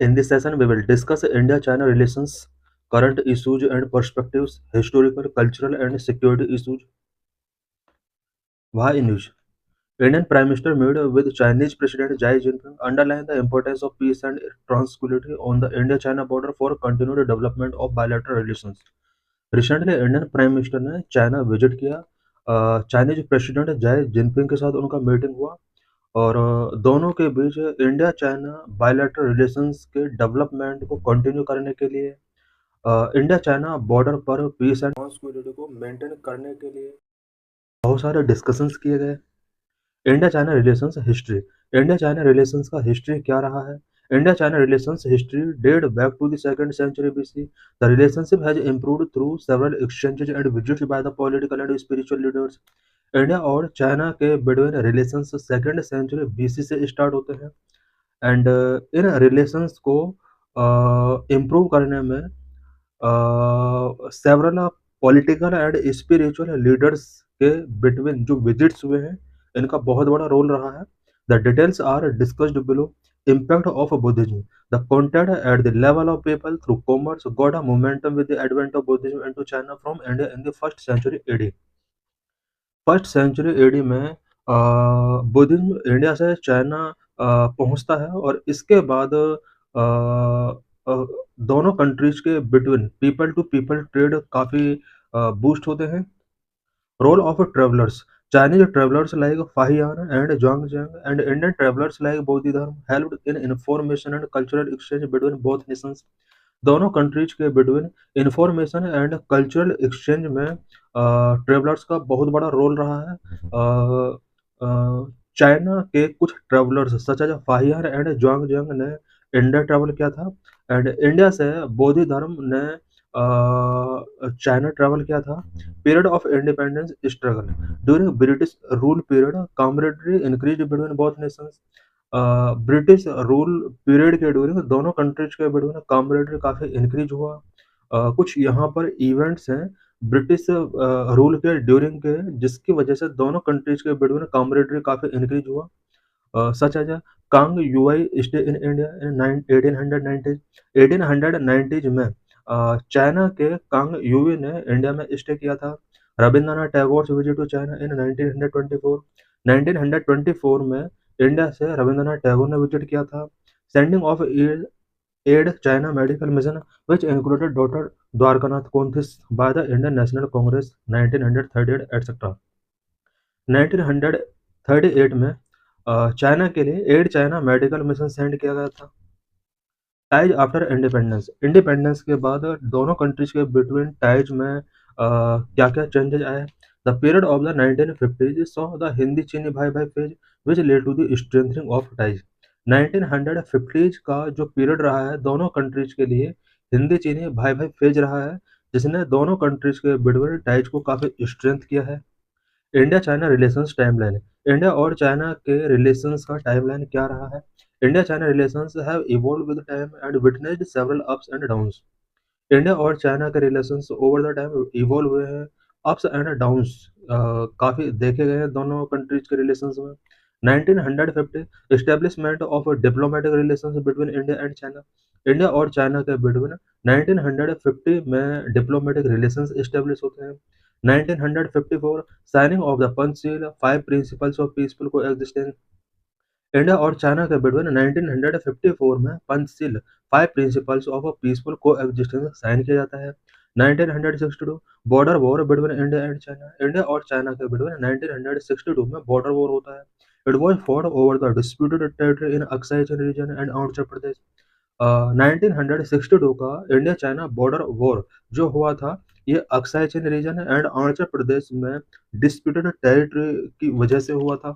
In this session, we will discuss India-China relations, current issues and perspectives, historical, cultural, and security issues. Why news? Indian Prime Minister met with Chinese President Xi Jinping, underlined the importance of peace and tranquility on the India-China border for continued development of bilateral relations. Recently, Indian Prime Minister ने China visit किया। Chinese president Xi Jinping के साथ उनका meeting हुआ और दोनों के बीच India China bilateral relations के डेवलपमेंट को कंटिन्यू करने के लिए इंडिया चाइना बॉर्डर पर पीस एंड ट्रांसक्विलिटी को मेंटेन करने के लिए बहुत सारे डिस्कशंस किए गए। India China relations history. India China relations का हिस्ट्री क्या रहा है? India China relations history date back to the second century BC. The relationship has improved through several exchanges and visits by the political and spiritual leaders. India और China के between relations second century BC से start होते हैं and इन relations को improve करने में several political and spiritual leaders के बिटवीन जो विजिट्स हुए हैं इनका बहुत बड़ा रोल रहा है। The details are discussed below. Impact of Buddhism. The contact at the level of people through commerce got a momentum with the advent of Buddhism into China from India in the first century AD. First century AD में Buddhism India से China पहुंचता है और इसके बाद दोनों countries के between people to people trade काफ़ी बूस्ट होते हैं। Role of travellers. Chinese travellers like Fahien and Xuanzang and Indian travellers like Bodhidharma helped in information and cultural exchange between both nations. दोनों कंट्रीज के between information and cultural exchange में travellers का बहुत बड़ा role रहा है। चाइना के कुछ travellers such as Fahien and Xuanzang ने इंडिया ट्रैवल किया था एंड इंडिया से बोधि धर्म ने चाइना ट्रैवल किया था। Period of independence struggle. During British rule period camaraderie increase between both nations. British rule period के ड्यूरिंग दोनों कंट्रीज के बिटवीन कामरेडरी काफ़ी इंक्रीज हुआ। कुछ यहाँ पर इवेंट्स हैं ब्रिटिश रूल के ड्यूरिंग के जिसकी वजह से दोनों कंट्रीज के बिटवीन कामरेडरी काफ़ी इंक्रीज हुआ। such as a Kang UI stay in India in 1890s। 1890s में चाइना के कांग यूई ने इंडिया में स्टे किया था। Rabindranath Tagore visit to China in 1924। 1924 में इंडिया से रविंद्रनाथ टैगोर ने विजिट किया था। Sending of aid China medical mission which included doctor Dwarkanath Kotnis by the Indian National Congress 1938 etcetera. 1938 में चाइना के लिए aid China medical mission send किया गया था। Ties after independence. इंडिपेंडेंस के बाद दोनों कंट्रीज के बिटवीन टाइज में क्या क्या चेंजेस आए? The period of the 1950s saw the Hindi Chini bhai bhai phase which led to the strengthening of ties. 1950s का जो पीरियड रहा है दोनों कंट्रीज के लिए हिंदी चीनी भाई भाई फेज रहा है जिसने दोनों कंट्रीज के बिटवीन टाइज को काफ़ी स्ट्रेंथ किया है। India China relations timeline. India और चाइना के रिलेशंस का टाइमलाइन क्या रहा है? India China relations have evolved with time and witnessed several ups and downs. India और चाइना के relations over the time evolve हुए हैं। अप्स एंड डाउन्स काफ़ी देखे गए हैं दोनों कंट्रीज के रिलेशंस में। 1950 establishment of diplomatic relations between India and China. India और चाइना के बिटवीन 1950 में डिप्लोमेटिक रिलेशंस एस्टेब्लिश होते हैं। 1954 signing of the Panchsheel 5 principles of peaceful coexistence. India और चाइना के बिटवीन 1954 में Panchsheel 5 principles of peaceful coexistence sign किया जाता है। 1962 border war between India and China. India और चाइना के बिटवीन 1962 में बॉर्डर वॉर होता है। It was fought over the disputed territory in Aksai चीन रीजन एंड अरुणाचल प्रदेश। 1962 का इंडिया चाइना बॉर्डर वॉर जो हुआ था ये अक्साई चीन रीजन एंड अरुणाचल प्रदेश में डिस्प्यूटेड टेरिटरी की वजह से हुआ था।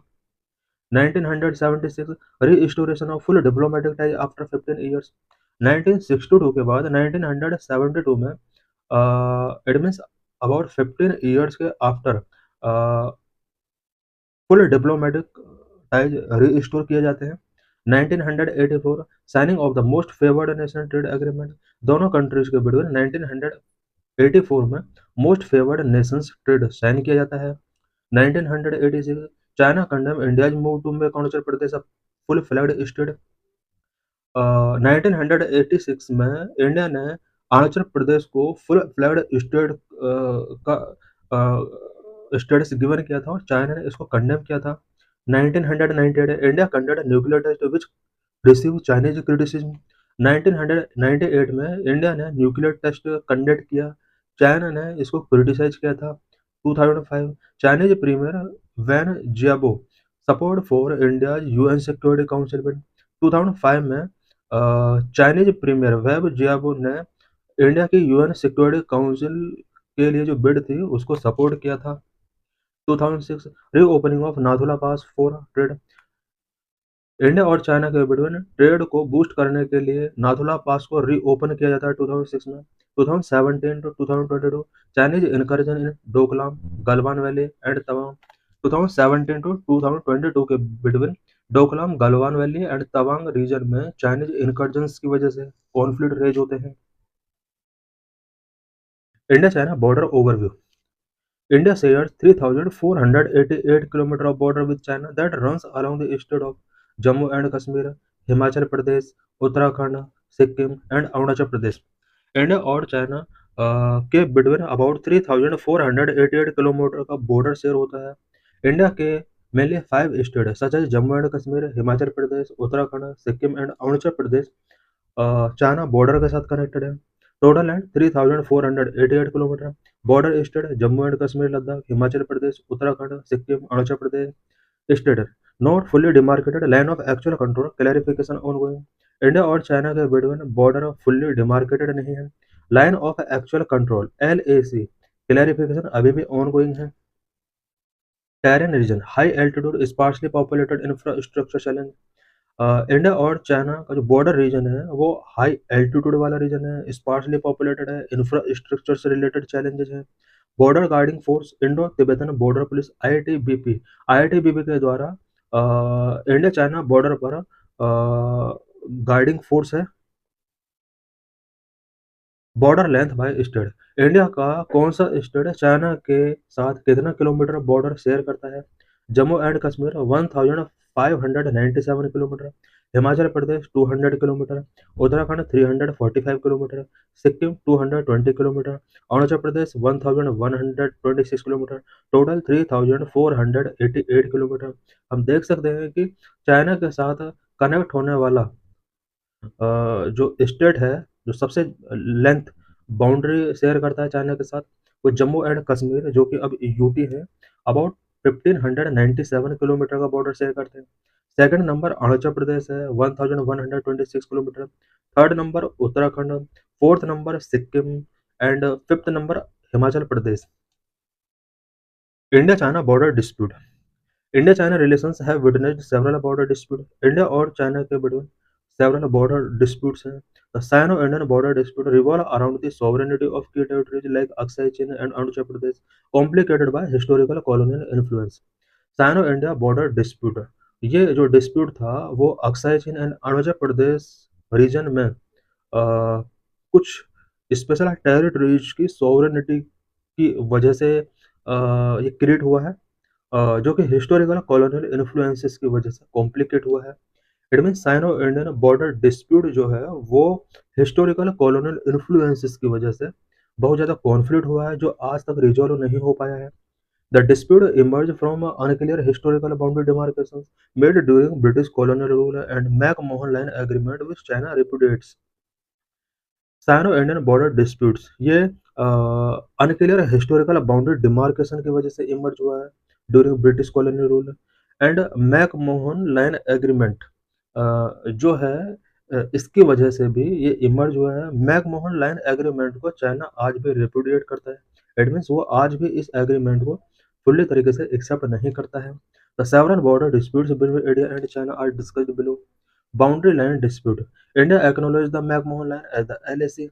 1976 restoration of full diplomatic ties after 15 years. 1962 के बाद 1972 में इट मीन्स अबाउट 15 ईयर्स के after full diplomatic ties restore किए जाते हैं। 1984 signing of the most favoured nation trade agreement. दोनों कंट्रीज के बिटवीन 1984 में most favoured nations trade sign किया जाता है। 1986 China condemn India's move to make Arunachal Pradesh a full flagged state. 1986 में इंडिया ने अरुणाचल प्रदेश को फुल फ्लैग्ड स्टेट का स्टेटस गिवन किया था और चाइना ने इसको कंडेम किया था। 1998 India conducted nuclear test which received Chinese criticism. 1998 में इंडिया ने न्यूक्लियर टेस्ट कंडक्ट किया, चाइना ने इसको क्रिटिसाइज किया था। 2005 Chinese premier Wen Jiabao support for India UN Security Council bid. 2005 में चाइनीज प्रीमियर वेब जियाबो ने इंडिया की यूएन सिक्योरिटी काउंसिल के लिए जो बिड थी उसको सपोर्ट किया था। 2006 reopening of Nathula pass for trade. India और चाइना के बिटवीन ट्रेड को बूस्ट करने के लिए नाथुला पास को रीओपन किया जाता है 2006 में। 2017 to 2022 Chinese incursion in Doklam, Galwan valley and Tawang. 2017 to 2022 के between Doklam, Galwan valley and Tawang region में चाइनीज इनकर्जन्स की वजह से कॉन्फ्लिक्ट रेज होते हैं। India China border overview. India shares 3,488 km of border with China that runs along the state of Jammu and Kashmir, Himachal Pradesh, Uttarakhand, Sikkim and Arunachal Pradesh. India और China के between about 3,488 kilometre का border share होता है। India के mainly 5 state such as Jammu and Kashmir, Himachal Pradesh, Uttarakhand, Sikkim and Arunachal Pradesh China border के साथ connected है। Total land 3,488 kilometre. Border state Jammu and Kashmir, Ladakh, Himachal Pradesh, Uttarakhand, Sikkim, Arunachal Pradesh state. Not fully demarcated line of actual control clarification ongoing. India और China के between border fully demarcated नहीं है। Line of actual control LAC clarification अभी भी ongoing है। Terrain region high altitude sparsely populated infrastructure challenge. India और China का जो बॉर्डर रीजन है वो हाई एल्टीट्यूड वाला रीजन है, स्पार्सली पॉपुलेटेड है, इंफ्रास्ट्रक्चर से रिलेटेड चैलेंजेस हैं। Border guarding force Indo Tibetan border police ITBP के द्वारा इंडिया चाइना बॉर्डर पर गार्डिंग फोर्स है। Border length by state. India का कौन सा स्टेट चाइना के साथ कितना किलोमीटर बॉर्डर शेयर करता है? Jammu and Kashmir 1597 kilometre, Himachal Pradesh 200 kilometre, Uttarakhand 345 kilometre, Sikkim 220 kilometre, Arunachal Pradesh 1126 kilometre, total 3488 kilometre. हम देख सकते हैं कि चाइना के साथ कनेक्ट होने वाला जो स्टेट है, जो सबसे लेंथ बाउंड्री शेयर करता है चाइना के साथ, वो जम्मू एंड कश्मीर जो कि अब यूटी है, अबाउट 1597 किलोमीटर का बॉर्डर शेयर करते हैं। सेकंड नंबर अरुणाचल प्रदेश है 1126 kilometre, third number Uttarakhand, fourth number Sikkim and fifth number Himachal Pradesh. India China border dispute. India China relations have witnessed several border dispute. India और चाइना के बिटवीन several border disputes हैं। The Sino-Indian border dispute revolve around the sovereignty of key territories like Aksai Chin and Arunachal Pradesh, complicated by historical colonial influence. Sino-India border dispute, ये जो dispute था वो Aksai Chin and Arunachal Pradesh reason में कुछ special territories की sovereignty की वजह से ये क्रिएट हुआ है, जो कि हिस्टोरिकल कॉलोनियल इन्फ्लुएंसेस की वजह से कॉम्प्लिकेट हुआ है। It mean Sino Indian border dispute जो है वो हिस्टोरिकल कॉलोनियल इन्फ्लुएंसेस की वजह से बहुत ज़्यादा कॉन्फ्लिक्ट हुआ है, जो आज तक रिजॉल्व नहीं हो पाया है। The dispute emerge from unclear historical boundary demarcations made during British colonial rule and McMahon line agreement which China repudiates. Sino Indian border disputes ये अनक्लियर हिस्टोरिकल बाउंड्री डिमार्केशन की वजह से इमर्ज हुआ है during British colonial rule and McMahon line agreement जो है इसकी वजह से भी ये इमर्ज हुआ है। मैक-मोहन लाइन एग्रीमेंट को चाइना आज भी रिपुडिएट करता है। इट मीन्स वो आज भी इस एग्रीमेंट को फुल्ली तरीके से एक्सेप्ट नहीं करता है। The several border disputes between India and China are discussed below. Boundary line dispute. India acknowledge the McMahon line as the LAC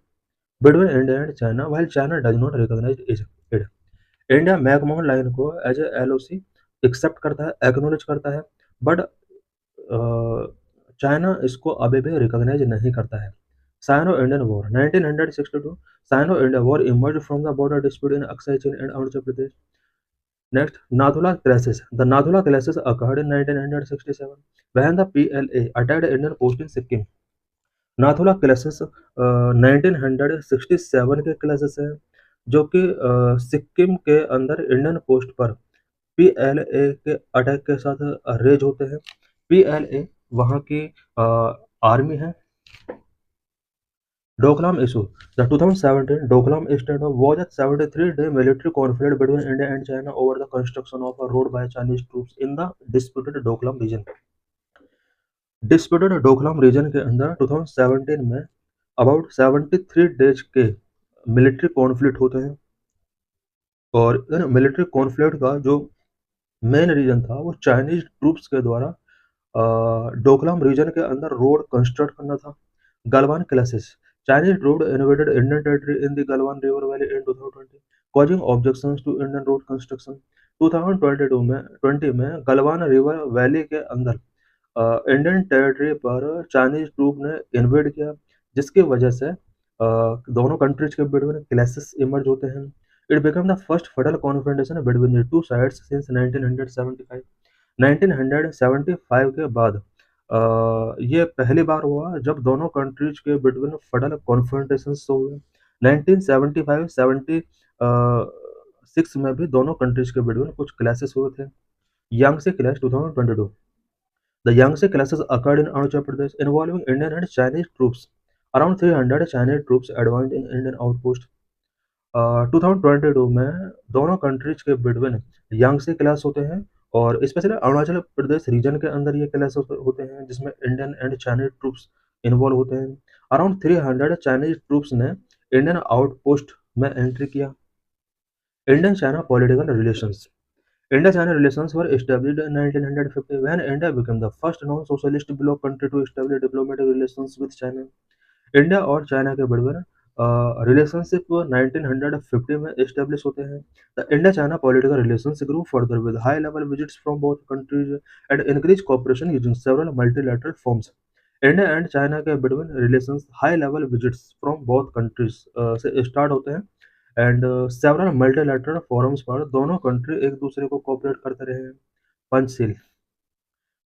between India and China, while China does not recognize it. India McMahon line को as a LOC accept करता है, acknowledge करता है, but China इसको अभी भी recognise नहीं करता है। Sino Indian war 1962 Sino India war emerge from the border dispute in Aksai Chin and Arunachal Pradesh. Next Nathula clashes. The Nathula clashes occurred in 1967 when the PLA attacked Indian post in Sikkim. Nathula classes 1967 के classes हैं, जो कि सिक्किम के अंदर इंडियन पोस्ट पर PLA के attack के साथ रेज होते हैं। पीएलए वहाँ की आर्मी है। Doklam issue: The 2017 Doklam standoff was a 73-day military conflict between India and China over the construction of a road by Chinese troops in the disputed Doklam region. Disputed Doklam region के अंदर 2017 में about 73 days के military conflict होते हैं, और in military conflict का जो main reason था वो चाइनीज ट्रूप्स के द्वारा डोकलाम रीजन के अंदर रोड कंस्ट्रक्ट करना था। Galwan classes: Chinese troops invaded Indian territory in the Galwan River Valley in 2020, causing objections to Indian road construction. 2020 में गलवान रिवर वैली के अंदर इंडियन टेरिटरी पर चाइनीज ट्रूप ने इन्वेड किया, जिसकी वजह से दोनों कंट्रीज के बिटवीन क्लैशेस इमर्ज होते हैं। इट बिकम द फर्स्ट फटल confrontation between the two sides since 1975। 1975 के बाद ये पहली बार हुआ जब दोनों कंट्रीज के बिटवीन फटल कॉन्फ्रंटेशंस हुए। 1975-76 में भी दोनों कंट्रीज के बिटवीन कुछ क्लैशेस हुए थे। यांगसे clash 2022: The Yangtze clashes occurred in Arunachal Pradesh, involving Indian and Chinese troops. Around 300 Chinese troops advanced in Indian outposts. 2022 में दोनों कंट्रीज के बिटवीन यांगसे क्लास होते हैं, और स्पेशली अरुणाचल प्रदेश रीजन के अंदर ये क्लास होते हैं, जिसमें Indian and Chinese troops involve होते हैं। अराउंड 300 चाइनीज ट्रूप्स ने इंडियन आउटपोस्ट में एंट्री किया। Indian China political relations: India-China relations were established in 1950 when India became the first non-socialist bloc country to establish diplomatic relations with China. India और China के between relationship 1950 में establish होते हैं। The India China political relations grew further with high level visits from both countries and increase cooperation using several multilateral forums. India and China के between relations high level visits from both countries से start होते हैं, and several multilateral forums पर दोनों country एक दूसरे को cooperate करते रहे हैं। Panchsheel: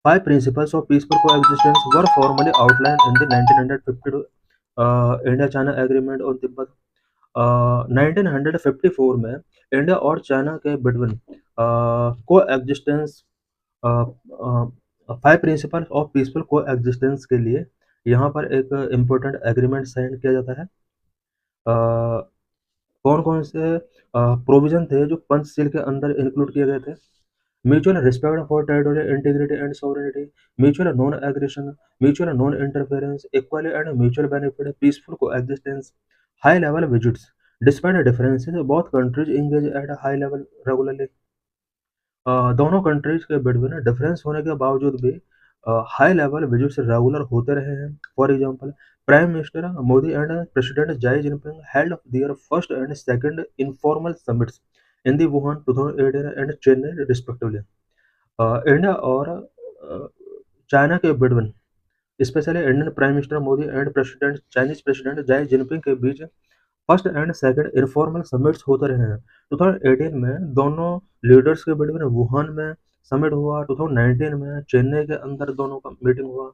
5 principles of peaceful coexistence were formally outlined in the 1952 India China agreement on Tibet. 1954 में इंडिया और चाइना के बिटवीन को एग्जिस्टेंस 5 प्रिंसिपल ऑफ पीसफुल को एग्जिस्टेंस के लिए यहाँ पर एक इम्पोर्टेंट एग्रीमेंट साइन किया जाता है। कौन कौन से प्रोविजन थे जो पंचशील के अंदर इंक्लूड किए गए थे? Mutual respect for territorial integrity and sovereignty, mutual non aggression, mutual non interference, equally and mutual benefit, peaceful coexistence, high level visits. Despite differences both countries engage at high level regularly. दोनों countries के between difference होने के बावजूद भी high level visits regular होते रहे हैं। For example, prime minister Modi and president Xi Jinping held their first and second informal summits in the Wuhan 2018 and Chennai respectively. India और चाइना के between specially Indian prime minister Modi and president Chinese president Xi Jinping के बीच first and second informal summits होते रहे हैं। 2018 में दोनों leaders के बिटवीन वुहान में समिट हुआ। 2019 में चेन्नई के अंदर दोनों का मीटिंग हुआ।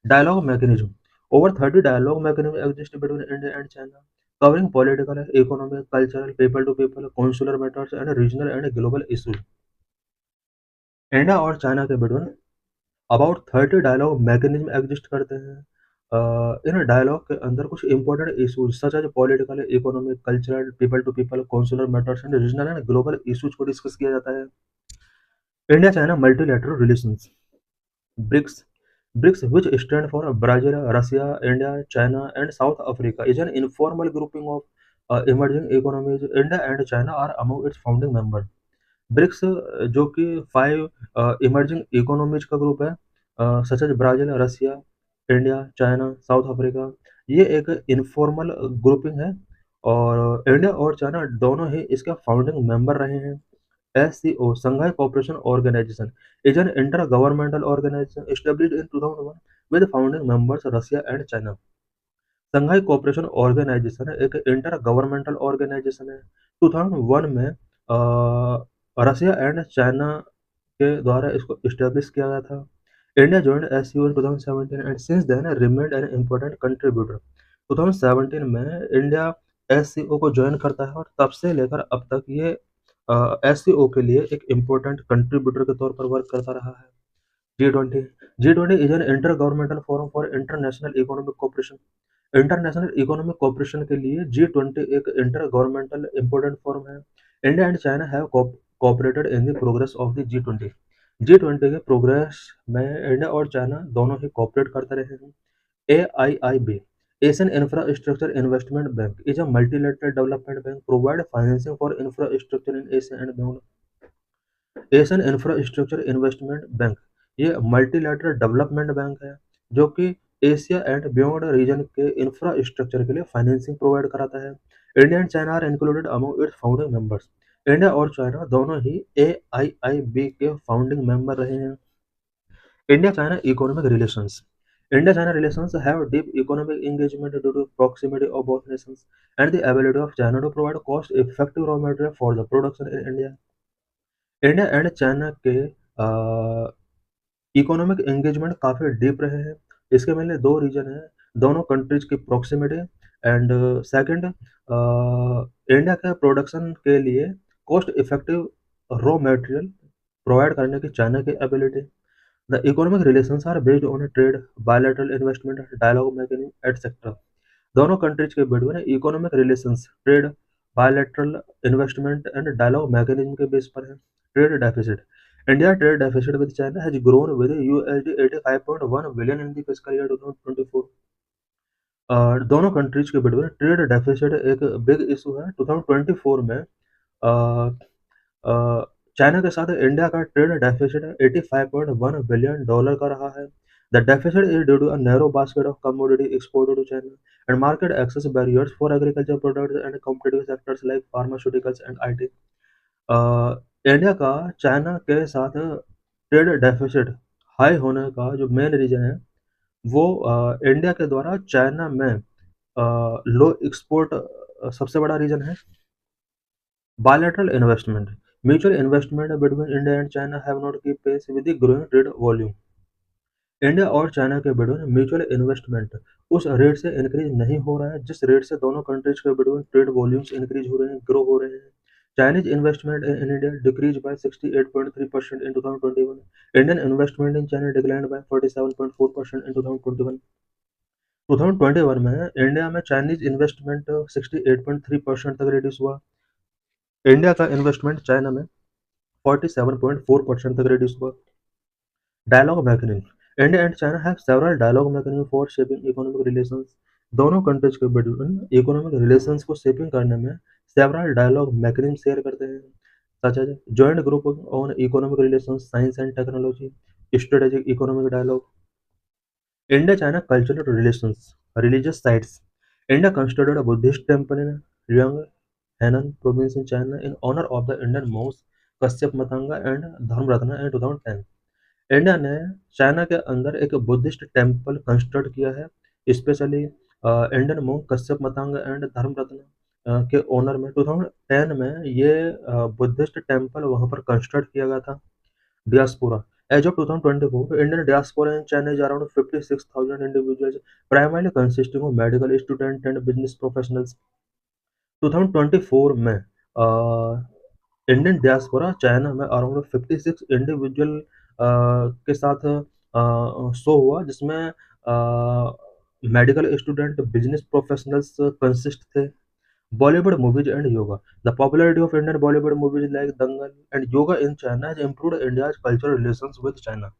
Dialogue mechanism: over 30 dialogue mechanism exist between India and China, covering political, economic, cultural, people to people, consular matters and regional and global issues. India और चाइना के between about 30 dialogue mechanism exist करते हैं। इन dialogue के अंदर कुछ important issues such as political, economic, cultural, people to people, consular matters and regional and global issues को discuss किया जाता है। India China multilateral relations: BRICS BRICS, which stand for Brazil, Russia, India, China, and South Africa, is an informal grouping of emerging economies. India and China are among its founding members. BRICS जो कि 5 emerging economies का group है, such as Brazil, Russia, India, China, South Africa. ये एक informal grouping है, और India और China दोनों ही इसका फाउंडिंग मेंबर रहे हैं। SCO, Shanghai Cooperation Organization, is an intergovernmental organization established in 2001 with founding members Russia and China. Shanghai cooperation organisation एक इंटर गवर्नमेंटल ऑर्गेनाइजेशन है। 2001 में रसिया एंड चाइना के द्वारा इसको इस्टेब्लिश किया गया था। India joined SCO in 2017 and since then remained an important contributor. 2017 में इंडिया SCO को ज्वाइन करता है और तब से लेकर अब तक ये SCO के लिए एक इम्पोर्टेंट कंट्रीब्यूटर के तौर पर वर्क करता रहा है। G20 G20 is an intergovernmental forum for international economic cooperation. International economic cooperation के लिए G20 एक इंटर गवर्नमेंटल इम्पोर्टेंट फोरम है। India and China have cooperated in the progress of the G20। G20 के progress में India और China दोनों ही cooperate करते रहे हैं। AIIB Asian infrastructure investment bank is a multilateral development bank provide financing for infrastructure in Asia and beyond. Asian infrastructure investment bank ये multilateral development bank है जो कि एशिया एंड बियॉन्ड रीजन के infrastructure के लिए फाइनेंसिंग प्रोवाइड कराता है। India and China are included among its founding members. India और चाइना दोनों ही AIIB के फाउंडिंग मेंबर रहे हैं। India China economic relations India China relations have deep economic engagement due to proximity of both nations and the ability of China to provide cost effective raw material for the production in India. India and China के economic engagement काफ़ी deep रहे हैं। इसके mainly दो reason हैं, दोनों countries की proximity and second India के प्रोडक्शन के लिए cost effective raw material provide करने की चाइना की ability. The economic relations are based on trade, bilateral investment, dialogue mechanism etcetera. दोनों कंट्रीज के between economic relations trade, bilateral investment and dialogue mechanism के base पर है। Trade deficit India trade deficit with China has grown with USD 85.1 billion in the fiscal year 2024। दोनों countries के between trade deficit एक big issue है। 2024 में China के साथ इंडिया का ट्रेड डेफिसिट 85.1 बिलियन डॉलर का रहा है। The deficit is due to a narrow basket of commodity exported to China and market access barriers for agriculture products and competitive sectors like pharmaceuticals and IT। India का China के साथ trade deficit high होने का जो main reason है वो India के द्वारा चाइना में लो एक्सपोर्ट सबसे बड़ा रीजन है। Bilateral investment mutual investment between India and China have not kept pace with the growing trade volume। India और चाइना के बिटवीन म्यूचुअल इन्वेस्टमेंट उस रेट से इंक्रीज नहीं हो रहा है जिस रेट से दोनों कंट्रीज के बिटवीन ट्रेड वॉल्यूम्स इंक्रीज हो रहे हैं, ग्रो हो रहे हैं। Chinese investment in India decrease by 68.3% in 2021। Indian investment in China declined bye 47.4% in 2021। 2021 में इंडिया में चाइनीज इन्वेस्टमेंट 68.3% तक रिड्यूस हुआ। इंडिया का इन्वेस्टमेंट चाइना में 47.4% तक रिड्यूस हुआ। Dialogue mechanism India and China have several dialogue mechanism for shaping economic relations. दोनों countries के बिटवीन इकोनॉमिक रिलेशंस को शेपिंग करने में सेवरल डायलॉग मैकेनिज्म शेयर करते हैं, such as joint group on economic relations, science and technology, strategic economic dialogue. India China cultural relations religious sites India constructed a Buddhist temple in Luoyang Henan province in China in honor of the Indian monks Kashyap Matanga and Dharmaratna in 2010। India ने China के अंदर एक Buddhist temple construct किया है, specially Indian monk Kashyap Matang and Dharmaratna के honour में। 2010 में ये बुद्धिस्ट टेम्पल वहाँ पर कंस्ट्रक्ट किया गया था। Diaspora as of 2024 Indian diaspora in China is around 56,000 individuals primarily consisting of medical student and business professionals. 2024 में इंडियन डियास्पोरा चाइना में अराउंड 56 इंडिविजुअल के साथ शो हुआ जिसमें medical student, business professionals consist थे। Bollywood movies and yoga the popularity of Indian Bollywood movies like Dangal and yoga in China has improved India's cultural relations with China.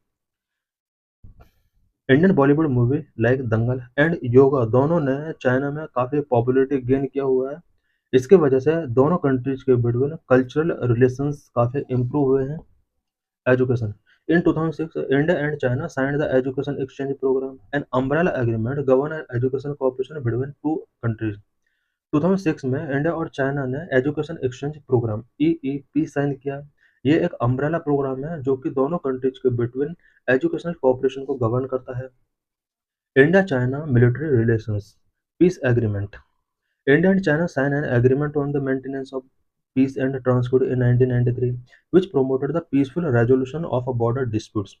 Indian Bollywood movie like Dangal and yoga दोनों ने China में काफ़ी popularity gain किया हुआ है। इसके वजह से दोनों कंट्रीज के बिटवीन कल्चरल रिलेशंस काफ़ी इम्प्रूव हुए हैं। Education in 2006 India and China signed the education exchange programme an umbrella agreement govern education cooperation between two countries. 2006 में इंडिया और चाइना ने education exchange programme EEP sign किया। ये एक अम्ब्रेला प्रोग्राम है जो कि दोनों कंट्रीज के बिटवीन एजुकेशनल कोऑपरेशन को गवर्न करता है। India China military relations peace agreement India and China sign an agreement on the maintenance of peace and transport in 1993 which promoted the peaceful resolution of border disputes।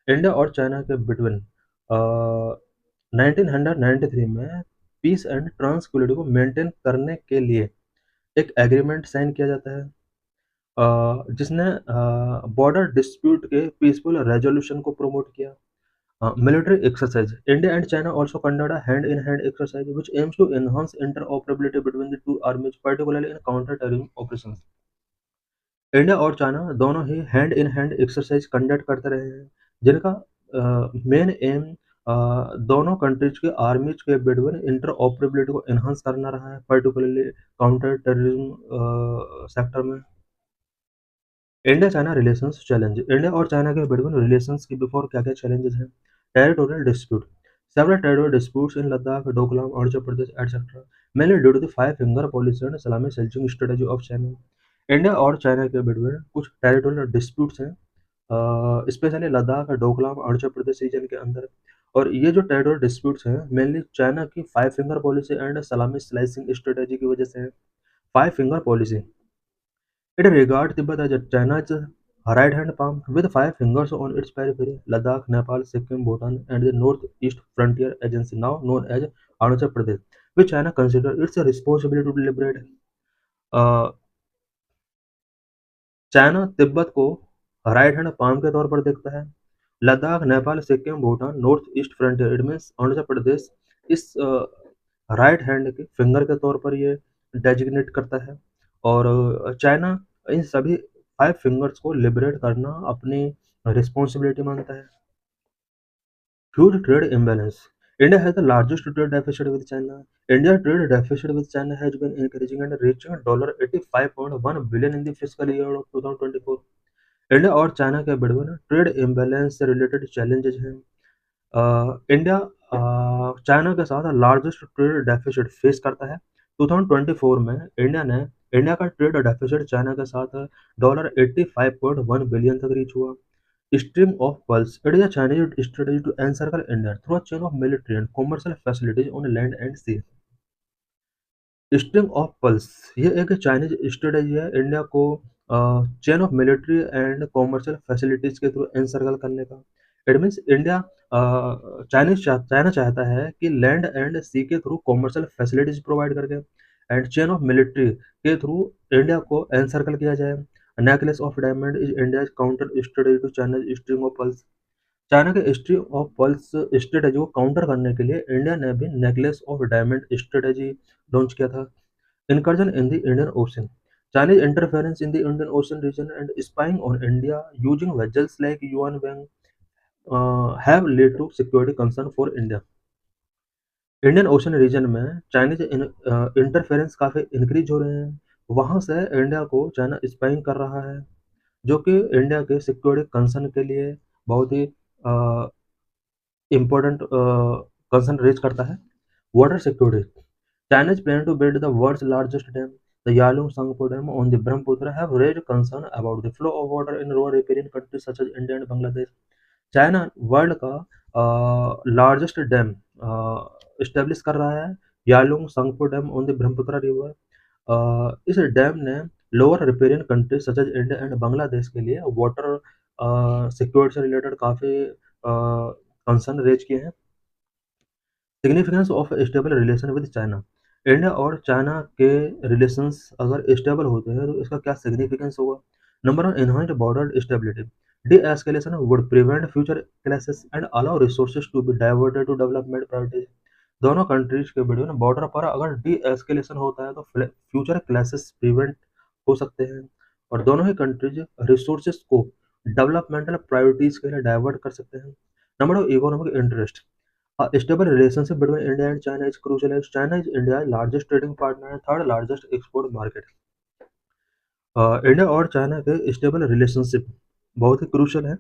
India और China के between 1993 में piece and ट्रांसक्विलिटी को maintain करने के लिए एक agreement sign किया जाता है, जिसने बॉर्डर डिस्प्यूट के पीसफुल रेजोल्यूशन को प्रमोट किया। Military exercise. India and China also conduct a hand-in-hand exercise which aims to enhance interoperability between the two armies, particularly in counter-terrorism operations. India और China दोनों ही hand in hand exercise conduct करते रहे हैं, जिनका main M दोनों countries के आर्मीज के बिटवीन इंटरऑपरेबिलिटी को एनहांस करना रहा है, पर्टिकुलरली काउंटर टेररिज्म सेक्टर में। India China relations challenge. India और चाइना के बिटवीन रिलेशंस के बिफोर क्या क्या चैलेंजेस हैं? Territorial dispute. Several territorial disputes in Ladakh, Doklam, Arunachal Pradesh etcetera, mainly due to the five finger policy and salami slicing strategy of China. India और China के between कुछ territorial disputes हैं, स्पेशली लद्दाख, डोकलाम, अरुणाचल प्रदेश रीजन के अंदर। और ये जो टेरिटोरियल डिस्प्यूट्स हैं मेनली चाइना की फाइव फिंगर पॉलिसी एंड सलामी स्लाइसिंग स्ट्रेटेजी की वजह से हैं। Five finger policy, it regards Tibet as China's right hand palm with five fingers on its periphery. Ladakh, Nepal, Sikkim, Bhutan, and the Northeast Frontier Agency, now known as Arunachal Pradesh, which China considers its responsibility to liberate. Uh, China Tibet को right hand palm के तौर पर देखता है। Ladakh, Nepal, Sikkim, Bhutan, north east frontier, it means Arunachal Pradesh इस right hand के finger के तौर पर ये डेजिग्नेट करता है। और चाइना इन सभी फाइव फिंगर्स को लिबरेट करना अपनी रिस्पॉन्सिबिलिटी मानता है। Huge trade imbalance. India has the largest trade deficit with China. India's trade deficit with China has been increasing and reaching $85.1 billion in the fiscal year of 2024. India और China के between trade imbalance से related challenges हैं। India China के साथ largest trade deficit face करता है। 2024 में India का ट्रेड डेफिसिट चाइना के साथ $85.1 बिलियन तक रीच हुआ। String of Pearls. It is a Chinese strategy to encircle India through a chain of military and commercial facilities on land and sea. String of pulse ये एक Chinese strategy है India को chain of military and commercial facilities के through encircle करने का। It means India China चाहता है कि लैंड एंड सी के थ्रू कॉमर्शियल फैसिलिटीज प्रोवाइड करके एंड चेन ऑफ मिलिट्री के थ्रू इंडिया को एनसर्कल किया जाए। Necklace of diamond is India counter strategy to Chinese string of pearls. China के स्ट्रिंग ऑफ पल्स स्ट्रेटेजी को counter करने के लिए इंडिया ने भी necklace of diamond strategy launch किया था। Incursion in the Indian Ocean. Chinese interference in the Indian Ocean region and spying on India using vessels like Yuan Wang have led to security concern for India. Indian ocean region में Chinese interference काफ़ी increase हो रहे हैं। वहाँ से India को China spying कर रहा है, जो कि इंडिया के सिक्योरिटी कंसर्न के लिए बहुत ही इम्पोर्टेंट कंसर्न रेज करता है। Water security. China's plan to build the world's largest dam, the Yalung Sangpo Dam on the Brahmaputra, have raised concern about the flow of water in rural riparian countries such as India and Bangladesh. China world का largest dam establish कर रहा है, Yarlung Tsangpo dam on the Brahmaputra river. इस dam ने lower riparian countries such as India and Bangladesh के लिए water security से related काफ़ी कंसर्न रेज किए हैं। Significance of stable relation with China. India और चाइना के रिलेशंस अगर स्टेबल होते हैं तो इसका क्या सिग्निफिकेंस होगा? Number one, enhanced border stability. De-escalation would prevent future clashes and allow resources to be diverted to development priorities. दोनों कंट्रीज के बीच में बॉर्डर पर अगर डी एस्केलेशन होता है तो फ्यूचर क्लासेस प्रिवेंट हो सकते हैं और दोनों ही कंट्रीज रिसोर्सेज को डेवलपमेंटल प्रायोरिटीज के लिए डाइवर्ट कर सकते हैं। Number two, economic interest. A stable relationship between India and China is crucial as China is India's largest trading partner and third largest export market. India और China के stable relationship बहुत ही crucial है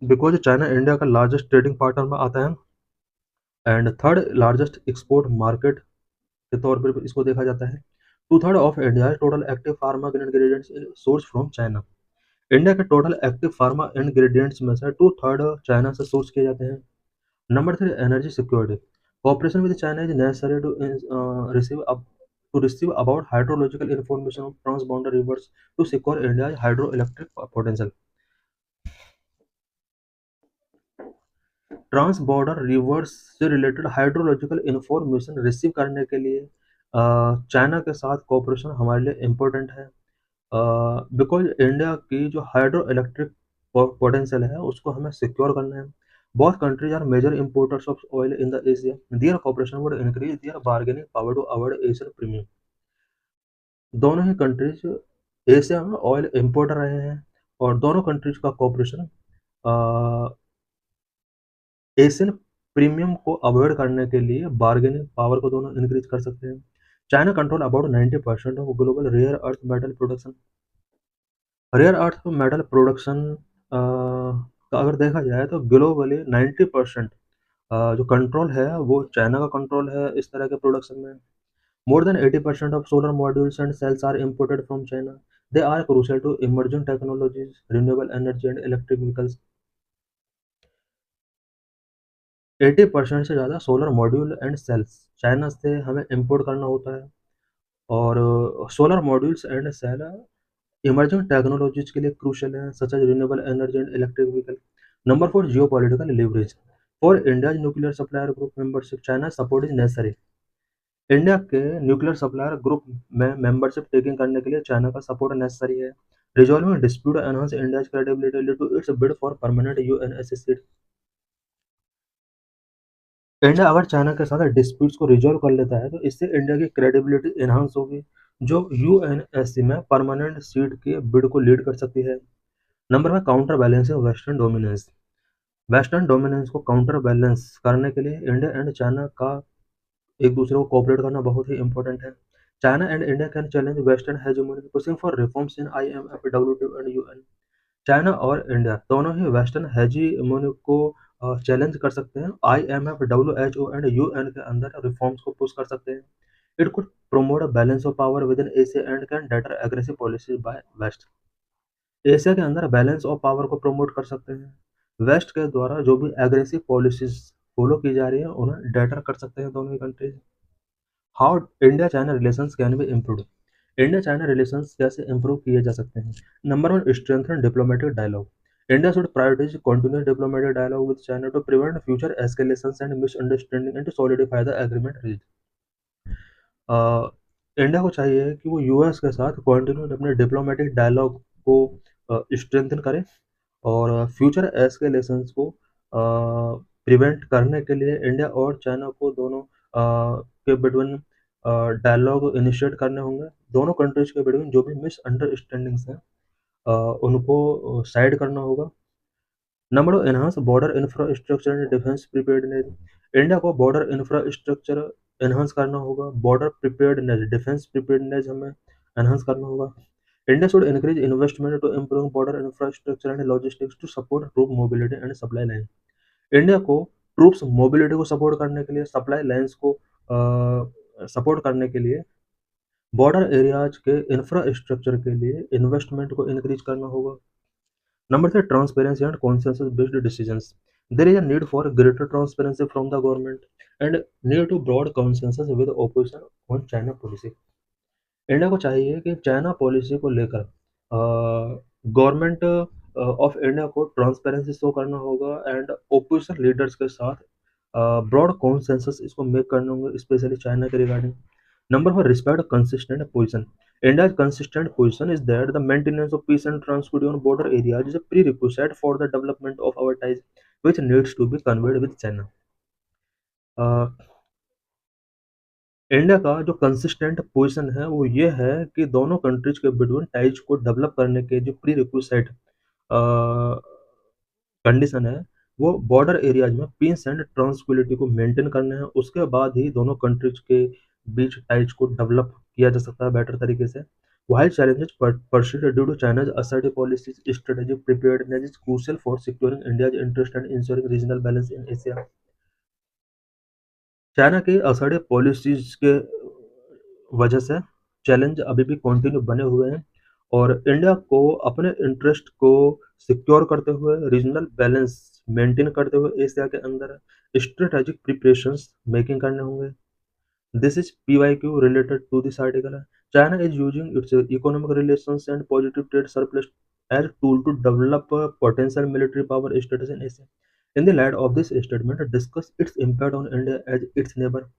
because China India का largest trading partner में आता है and third largest export market के तौर पर इसको देखा जाता है। 2/3 of India total active pharma ingredients source from China. India के टोटल एक्टिव फार्मा इंग्रेडिएंट्स में से 2/3 चाइना से सोर्स किए जाते हैं। Number three, energy security. Cooperation with China is necessary to receive about hydrological information of transboundary rivers to secure India's hydroelectric potential. Trans border rivers से related hydrological information receive करने के लिए China के साथ cooperation हमारे लिए important है, because India की जो हाइड्रो इलेक्ट्रिक पोटेंशियल है उसको हमें सिक्योर करना है। Both countries are major importers of oil in the Asia, their cooperation would increase their bargaining power to avoid Asian premium. दोनों ही कंट्रीज एशिया में ऑयल इम्पोर्टर रहे हैं, और दोनों कंट्रीज का कॉपरेशन एशियन प्रीमियम को अवॉइड करने के लिए बार्गेनिंग पावर को दोनों इंक्रीज कर सकते हैं। China control about 90% of global rare earth metal production. Rare earth metal production का अगर देखा जाए तो ग्लोबली 90% जो कंट्रोल है वो चाइना का कंट्रोल है इस तरह के प्रोडक्शन में। More than 80% of solar modules and cells are imported from China. They are crucial to emerging technologies, renewable energy and electric vehicles. 80% से ज़्यादा solar module and cells China से हमें इंपोर्ट करना होता है, और solar modules and cell emerging technologies के लिए क्रूशियल हैं, such as renewable energy and electric vehicle. Number 4, geopolitical leverage. For India's nuclear supplier group membership China support is necessary. India के न्यूक्लियर सप्लायर ग्रुप में membership taking करने के लिए China का support necessary है। Resolving dispute enhance India's credibility lead to its bid for permanent UNSC seat. India अगर China के साथ डिस्प्यूट्स को रिजॉल्व कर लेता है तो इससे इंडिया की क्रेडिबिलिटी एनहांस होगी, जो यूएनएससी में परमानेंट सीट के बिड को लीड कर सकती है। नंबर में counter balancing western dominance. Western dominance को काउंटर बैलेंस करने के लिए इंडिया एंड चाइना का एक दूसरे को कोऑपरेट करना बहुत ही इंपॉर्टेंट है। China and India can challenge western hegemony pushing for reforms in IMF, WTO and UN. China और इंडिया दोनों ही वेस्टर्न हेजीमोनी को चैलेंज कर सकते हैं, आईएमएफ, डब्ल्यूएचओ एंड यूएन के अंदर रिफॉर्म्स को पुश कर सकते हैं। It could promote a balance of power within Asia and can deter aggressive policies by West। Asia के अंदर बैलेंस ऑफ पावर को प्रमोट कर सकते हैं। वेस्ट के द्वारा जो भी एग्रेसिव पॉलिसीज फॉलो की जा रही है उन्हें डेटर कर सकते हैं दोनों ही countries. How India China relations can be improve. India China relations कैसे इंप्रूव किए जा सकते हैं। Number 1, strengthen diplomatic dialogue. India should prioritize continuous diplomatic dialogue with China to prevent future escalations and misunderstanding and to solidify the agreement reached. India को चाहिए कि वो US के साथ कंटिन्यू अपने डिप्लोमेटिक डायलॉग को स्ट्रेंथन करे, और फ्यूचर एस्केलेशंस को प्रिवेंट करने के लिए इंडिया और चाइना को दोनों के बिटवीन डायलॉग इनिशिएट करने होंगे। दोनों कंट्रीज के बिटवीन जो भी मिसअंडरस्टैंडिंग्स हैं उनको साइड करना होगा। Number 2, enhance border infrastructure and defence preparedness. India को बॉर्डर इंफ्रास्ट्रक्चर एनहांस करना होगा, बॉर्डर प्रिपेयर्डनेस, डिफेंस प्रिपेयर्डनेस हमें एनहांस करना होगा। India should increase investment to improve border infrastructure and logistics to support troop mobility and supply line. India को troops mobility को support करने के लिए, सप्लाई लाइन्स को सपोर्ट करने के लिए, बॉर्डर एरियाज के इंफ्रास्ट्रक्चर के लिए इन्वेस्टमेंट को इंक्रीज करना होगा। Number 3, transparency and consensus-based decisions. There is a need for greater transparency from the government and need to broad consensus with opposition on China policy. India को चाहिए कि China policy को लेकर गवर्नमेंट ऑफ इंडिया को transparency show करना होगा, and opposition leaders के साथ ब्रॉड कॉन्सेंसस इसको मेक करना होगा, स्पेशली चाइना के regarding. Number 4, respect consistent position. India's consistent position is that the maintenance of peace and tranquility on border areas is a prerequisite for the development of our ties, which needs to be conveyed with China. India का जो consistent position है वो ये है कि दोनों countries के between ties को डेवलप करने के जो प्री रिक्विसाइट कंडीशन है वो बॉर्डर एरियाज में पीस एंड ट्रांसक्विलिटी को मेंटेन करना है। उसके बाद ही दोनों कंट्रीज के बीच टाइज को डेवलप किया जा सकता है बेटर तरीके से। While challenges persist due to China's assertive policies, strategic preparedness is crucial for securing India's interest and ensuring regional balance in Asia. China की असर्टिव पॉलिसीज के वजह से चैलेंज अभी भी कंटिन्यू बने हुए हैं, और इंडिया को अपने इंटरेस्ट को सिक्योर करते हुए, रीजनल बैलेंस मेंटेन करते हुए एशिया के अंदर स्ट्रेटेजिक प्रिपरेशंस मेकिंग करने होंगे। This is PYQ related to this article. China is using its economic relations and positive trade surplus as tool to develop a potential military power status in Asia. In the light of this statement, discuss its impact on India as its neighbor.